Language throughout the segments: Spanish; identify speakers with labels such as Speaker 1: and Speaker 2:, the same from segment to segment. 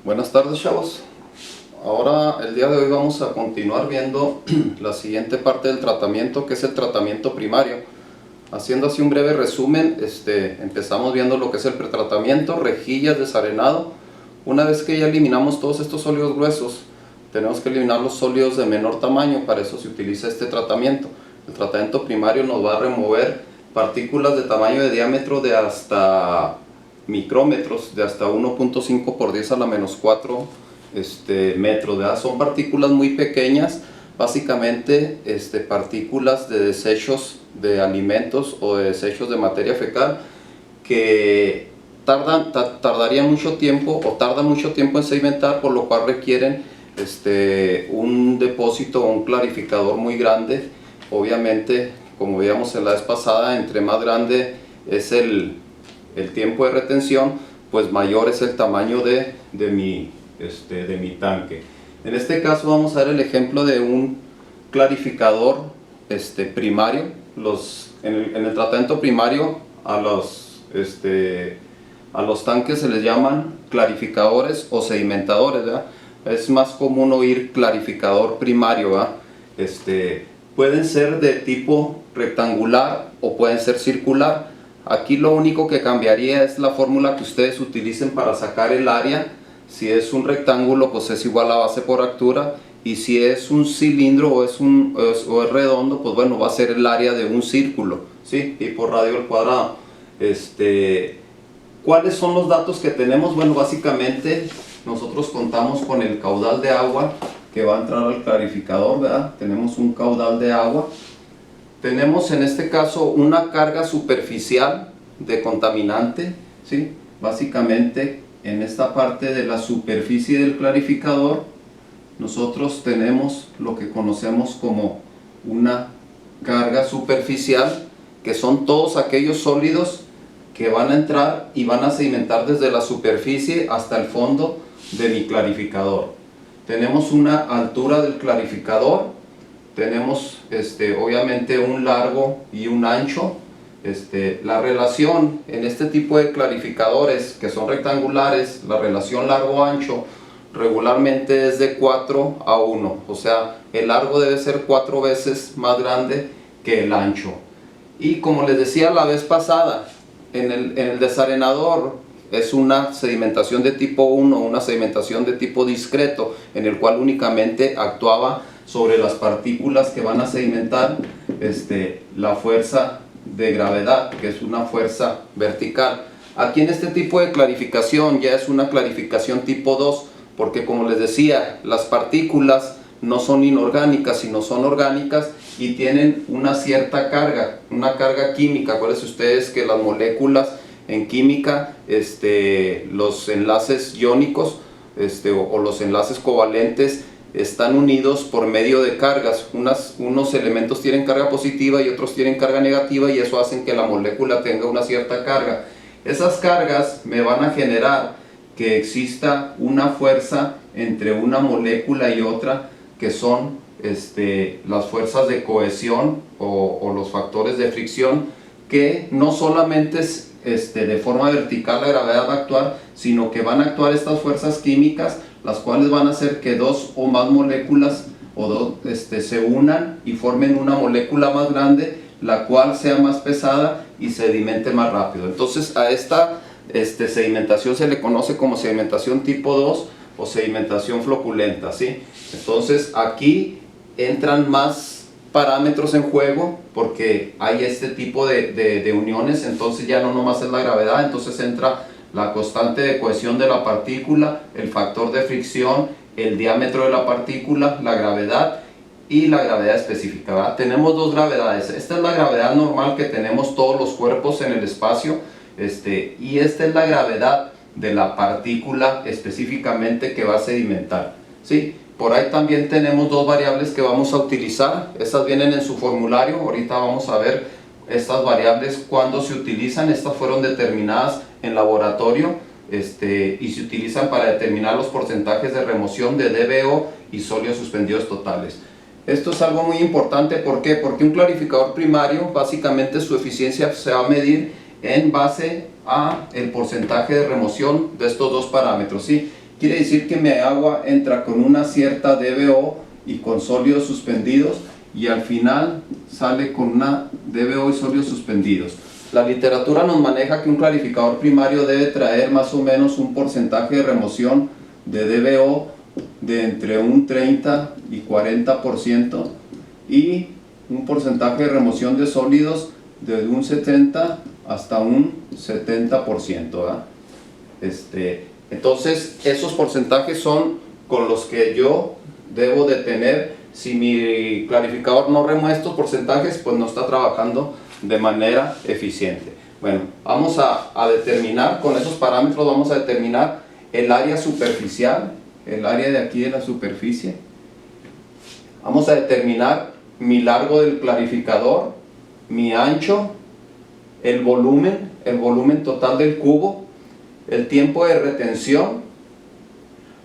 Speaker 1: Buenas tardes, chavos. Ahora, el día de hoy vamos a continuar viendo la siguiente parte del tratamiento, que es el tratamiento primario. Haciendo así un breve resumen, empezamos viendo lo que es el pretratamiento, rejillas, desarenado. Una vez que ya eliminamos todos estos sólidos gruesos, tenemos que eliminar los sólidos de menor tamaño. Para eso se utiliza este tratamiento. El tratamiento primario nos va a remover partículas de tamaño de diámetro de hasta micrómetros, de hasta 1.5 por 10 a la menos 4 metros, ¿verdad? Son partículas muy pequeñas, básicamente partículas de desechos de alimentos o de desechos de materia fecal que tardaría mucho tiempo o tarda mucho tiempo en sedimentar, por lo cual requieren un depósito o un clarificador muy grande. Obviamente, como veíamos en la vez pasada, entre más grande es el tiempo de retención, pues mayor es el tamaño de mi tanque. En este caso vamos a ver el ejemplo de un clarificador primario. En el tratamiento primario a los tanques se les llaman clarificadores o sedimentadores, ¿verdad? Es más común oír clarificador primario, ¿verdad? Pueden ser de tipo rectangular o pueden ser circular. Aquí lo único que cambiaría es la fórmula que ustedes utilicen para sacar el área. Si es un rectángulo, pues es igual a base por altura, y si es un cilindro o es redondo, pues bueno, va a ser el área de un círculo, ¿sí? Y por radio al cuadrado. ¿Cuáles son los datos que tenemos? Bueno, básicamente nosotros contamos con el caudal de agua que va a entrar al clarificador, ¿verdad? Tenemos un caudal de agua. Tenemos en este caso una carga superficial de contaminante, ¿sí? Básicamente en esta parte de la superficie del clarificador nosotros tenemos lo que conocemos como una carga superficial, que son todos aquellos sólidos que van a entrar y van a sedimentar desde la superficie hasta el fondo de mi clarificador. Tenemos una altura del clarificador, tenemos obviamente un largo y un ancho. La relación en este tipo de clarificadores que son rectangulares, la relación largo-ancho regularmente es de 4 a 1, o sea, el largo debe ser 4 veces más grande que el ancho. Y como les decía la vez pasada, en el desarenador es una sedimentación de tipo 1, una sedimentación de tipo discreto, en el cual únicamente actuaba sobre las partículas que van a sedimentar la fuerza de gravedad, que es una fuerza vertical. Aquí en este tipo de clarificación ya es una clarificación tipo 2, porque como les decía, las partículas no son inorgánicas, sino son orgánicas y tienen una cierta carga, una carga química. Acuérdense ustedes que las moléculas en química, los enlaces iónicos o los enlaces covalentes están unidos por medio de cargas. Unos elementos tienen carga positiva y otros tienen carga negativa, y eso hace que la molécula tenga una cierta carga. Esas cargas me van a generar que exista una fuerza entre una molécula y otra, que son las fuerzas de cohesión o los factores de fricción, que no solamente es de forma vertical la gravedad va a actuar, sino que van a actuar estas fuerzas químicas, las cuales van a hacer que dos o más moléculas se unan y formen una molécula más grande, la cual sea más pesada y sedimente más rápido. Entonces a esta sedimentación se le conoce como sedimentación tipo 2 o sedimentación floculenta, ¿sí? Entonces aquí entran más parámetros en juego, porque hay este tipo de uniones. Entonces ya no nomás es la gravedad, entonces entra la constante de cohesión de la partícula, el factor de fricción, el diámetro de la partícula, la gravedad y la gravedad específica, ¿verdad? Tenemos dos gravedades. Esta es la gravedad normal que tenemos todos los cuerpos en el espacio, y esta es la gravedad de la partícula específicamente que va a sedimentar, ¿sí? Por ahí también tenemos dos variables que vamos a utilizar. Estas vienen en su formulario. Ahorita vamos a ver estas variables cuando se utilizan. Estas fueron determinadas en laboratorio y se utilizan para determinar los porcentajes de remoción de DBO y sólidos suspendidos totales. Esto es algo muy importante. ¿Por qué? Porque un clarificador primario, básicamente su eficiencia se va a medir en base a el porcentaje de remoción de estos dos parámetros, ¿sí? quiere decir que mi agua entra con una cierta DBO y con sólidos suspendidos, y al final sale con una DBO y sólidos suspendidos. La literatura nos maneja que un clarificador primario debe traer más o menos un porcentaje de remoción de DBO de entre un 30 y 40% y un porcentaje de remoción de sólidos de un 70 hasta un 70%, ¿verdad? Entonces esos porcentajes son con los que yo debo de tener. Si mi clarificador no remueve estos porcentajes, pues no está trabajando de manera eficiente. Bueno, vamos a determinar con esos parámetros, vamos a determinar el área superficial, el área de aquí de la superficie. Vamos a determinar mi largo del clarificador, mi ancho, el volumen total del cubo, el tiempo de retención.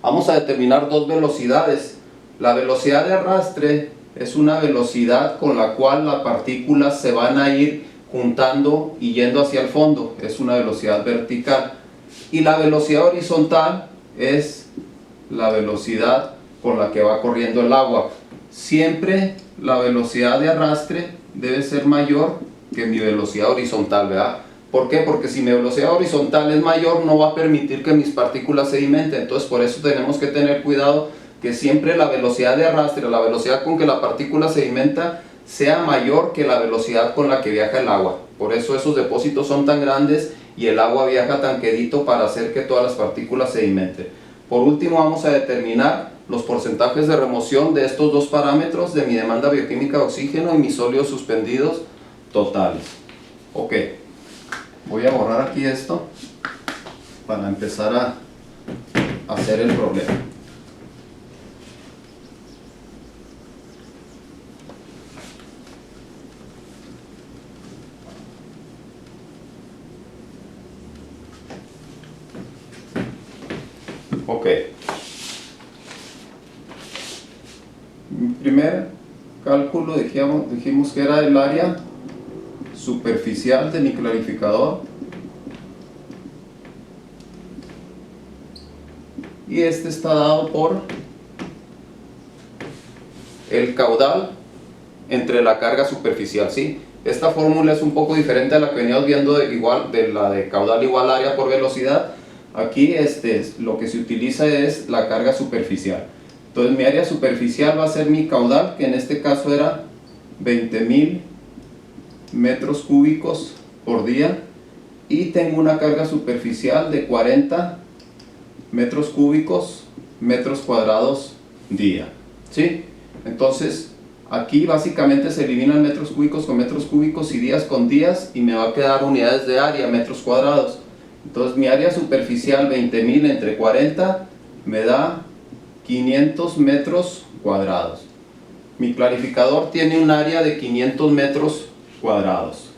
Speaker 1: Vamos a determinar dos velocidades. La velocidad de arrastre es una velocidad con la cual las partículas se van a ir juntando y yendo hacia el fondo, es una velocidad vertical. Y la velocidad horizontal es la velocidad con la que va corriendo el agua. Siempre la velocidad de arrastre debe ser mayor que mi velocidad horizontal, ¿verdad? ¿Por qué? Porque si mi velocidad horizontal es mayor, no va a permitir que mis partículas sedimenten. Entonces por eso tenemos que tener cuidado que siempre la velocidad de arrastre, la velocidad con que la partícula sedimenta, sea mayor que la velocidad con la que viaja el agua. Por eso esos depósitos son tan grandes y el agua viaja tan quedito para hacer que todas las partículas sedimenten. Por último, vamos a determinar los porcentajes de remoción de estos dos parámetros, de mi demanda bioquímica de oxígeno y mis sólidos suspendidos totales. Ok, voy a borrar aquí esto para empezar a hacer el problema. Ok. Mi primer cálculo dijimos que era el área superficial de mi clarificador. Y este está dado por el caudal entre la carga superficial, ¿sí? Esta fórmula es un poco diferente a la que veníamos viendo de la de caudal igual área por velocidad. Aquí lo que se utiliza es la carga superficial. Entonces mi área superficial va a ser mi caudal, que en este caso era 20.000 metros cúbicos por día, y tengo una carga superficial de 40 metros cúbicos metros cuadrados día, ¿sí? Entonces aquí básicamente se eliminan metros cúbicos con metros cúbicos y días con días, y me va a quedar unidades de área, metros cuadrados. Entonces mi área superficial 20.000 entre 40 me da 500 metros cuadrados. Mi clarificador tiene un área de 500 metros cuadrados.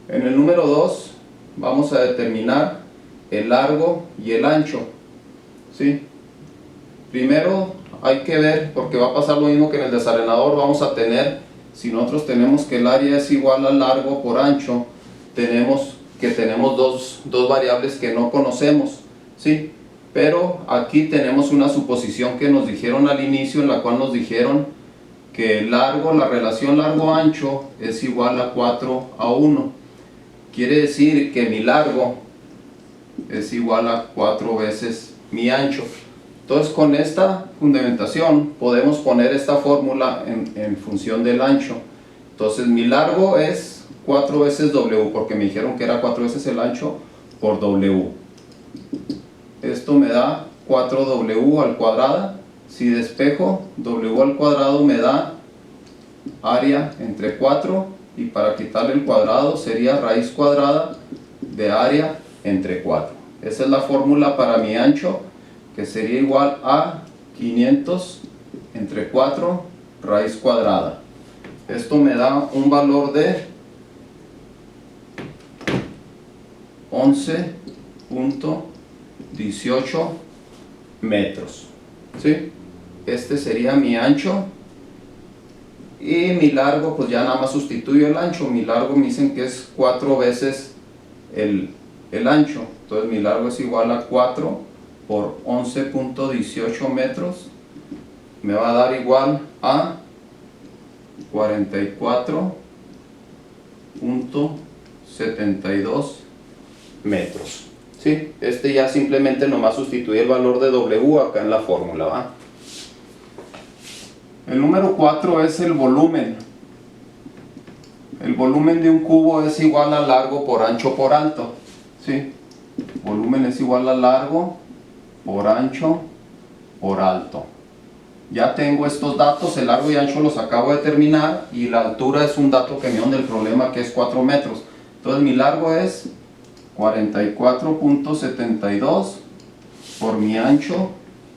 Speaker 1: En el número 2 vamos a determinar el largo y el ancho, ¿sí? Primero hay que ver, porque va a pasar lo mismo que en el desarenador, vamos a tener, si nosotros tenemos que el área es igual al largo por ancho, tenemos dos variables que no conocemos, ¿sí? Pero aquí tenemos una suposición que nos dijeron al inicio, en la cual nos dijeron que el largo, la relación largo-ancho es igual a 4:1. Quiere decir que mi largo es igual a 4 veces mi ancho. Entonces con esta fundamentación podemos poner esta fórmula en función del ancho. Entonces mi largo es 4 veces W, porque me dijeron que era 4 veces el ancho por W. Esto me da 4W al cuadrado. Si despejo, W al cuadrado me da área entre 4, y para quitarle el cuadrado sería raíz cuadrada de área entre 4. Esa es la fórmula para mi ancho, que sería igual a 500 entre 4 raíz cuadrada. Esto me da un valor de 11.18 metros, ¿sí? Este sería mi ancho, y mi largo, pues ya nada más sustituyo el ancho. Mi largo me dicen que es 4 veces el el ancho. Entonces mi largo es igual a 4 por 11.18 metros. Me va a dar igual a 44.72 metros. ¿Sí? Este ya simplemente nomás sustituye el valor de W acá en la fórmula, ¿va? El número 4 es el volumen. El volumen de un cubo es igual a largo por ancho por alto. ¿Sí? Volumen es igual a largo por ancho por alto. Ya tengo estos datos, el largo y ancho los acabo de determinar y la altura es un dato que me dio del problema, que es 4 metros. Entonces mi largo es 44.72 por mi ancho,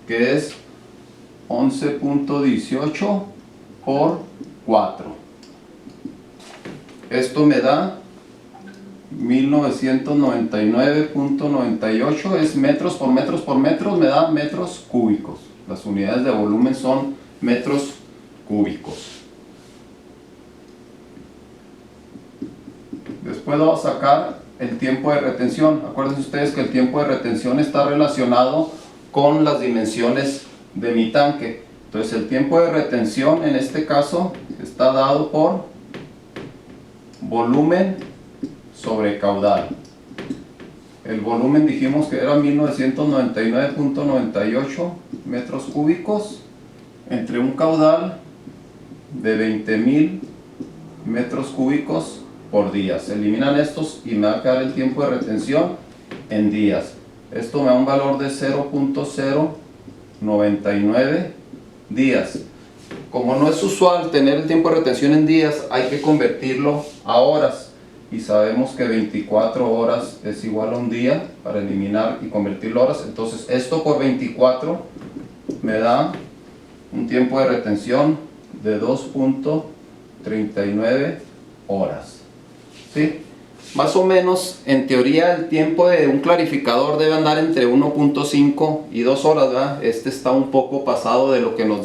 Speaker 1: que es 11.18 por 4. Esto me da 1999.98, es metros por metros por metros, me da metros cúbicos. Las unidades de volumen son metros cúbicos. Después vamos a sacar el tiempo de retención. Acuérdense ustedes que el tiempo de retención está relacionado con las dimensiones de mi tanque. Entonces el tiempo de retención en este caso está dado por volumen sobre caudal. El volumen dijimos que era 1999.98 metros cúbicos entre un caudal de 20.000 metros cúbicos por día. Se eliminan estos y me va a quedar el tiempo de retención en días. Esto me da un valor de 0.099 días. Como no es usual tener el tiempo de retención en días, hay que convertirlo a horas. Y sabemos que 24 horas es igual a un día para eliminar y convertirlo a horas. Entonces esto por 24 me da un tiempo de retención de 2.39 horas. ¿Sí? Más o menos, en teoría, el tiempo de un clarificador debe andar entre 1.5 y 2 horas, ¿verdad? Este está un poco pasado de lo que nos